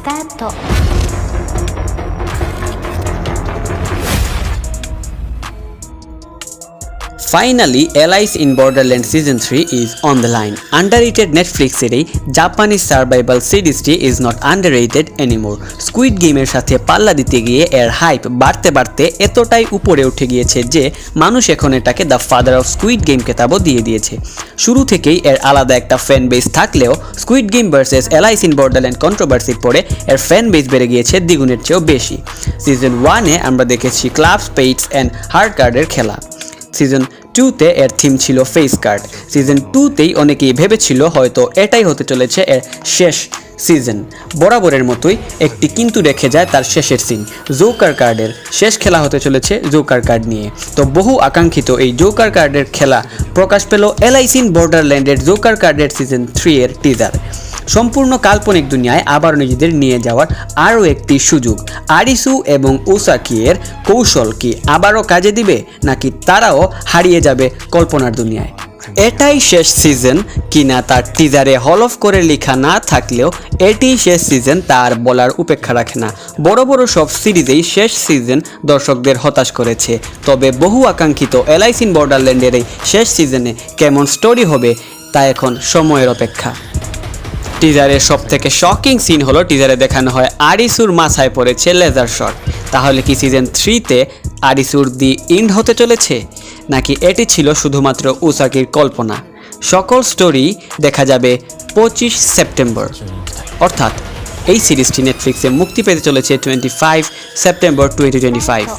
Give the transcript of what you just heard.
スタート。Finally, Alice in Borderland Season 3 is on the line. Underrated Netflix series Japanese survival series is not underrated anymore. Squid Game এর সাথে পাল্লা দিতে গিয়ে এর hype বাড়তে বাড়তে এতটাই উপরে উঠে গিয়েছে যে মানুষ এখন এটাকে the father of squid game খেতাবও দিয়ে দিয়েছে। শুরু থেকেই এর আলাদা একটা ফ্যান বেস থাকলেও squid game versus Alice in Borderland কন্ট্রোভার্সির পরে এর ফ্যান বেস বেড়ে গিয়েছে দ্বিগুণের চেয়েও বেশি। সিজন 1-এ আমরা দেখেছি ক্লাব স্পেডস অ্যান্ড হার্ড কার্ডের খেলা। সিজন 2-তে এর থিম ছিল ফেস কার্ড। সিজন 2-তেই অনেকেই ভেবেছিল হয়তো এটাই হতে চলেছে এর শেষ সিজন। বরাবরের মতোই একটি কিন্তু রেখে যায় তার শেষের সিন। জোকার কার্ডের শেষ খেলা হতে চলেছে জোকার কার্ড নিয়ে। তো বহু আকাঙ্ক্ষিত এই জোকার কার্ডের খেলা প্রকাশ পেল এলাইস ইন বর্ডারল্যান্ডের জোকার কার্ডের সিজন 3-এর টিজার। সম্পূর্ণ কাল্পনিক দুনিয়ায় আবার নিজেদের নিয়ে যাওয়ার আরও একটি সুযোগ। আরিসু এবং ওসাকি-এর কৌশল কি আবারও কাজে দিবে, নাকি তারাও হারিয়ে যাবে কল্পনার দুনিয়ায়? এটাই শেষ সিজন কিনা তার টিজারে হলফ করে লেখা না থাকলেও এটিই শেষ সিজন তার বলার উপেক্ষা রাখে না। বড় বড় সব সিরিজেই শেষ সিজন দর্শকদের হতাশ করেছে। তবে বহু আকাঙ্ক্ষিত এলাইস ইন বর্ডারল্যান্ডের এই শেষ সিজনে কেমন স্টোরি হবে তা এখন সময়ের অপেক্ষা। টিজারের সবথেকে শকিং সিন হলো টিজারে দেখানো হয় আরিসুর মাথায় পড়েছে লেজার শট। তাহলে কি সিজন 3-তে আরিসুর দি এন্ড হতে চলেছে, নাকি এটি ছিল শুধুমাত্র ওসাকির কল্পনা? সকল স্টোরি দেখা যাবে 25 সেপ্টেম্বর। অর্থাৎ এই সিরিজটি নেটফ্লিক্সে মুক্তি পেতে চলেছে 25 সেপ্টেম্বর 2025।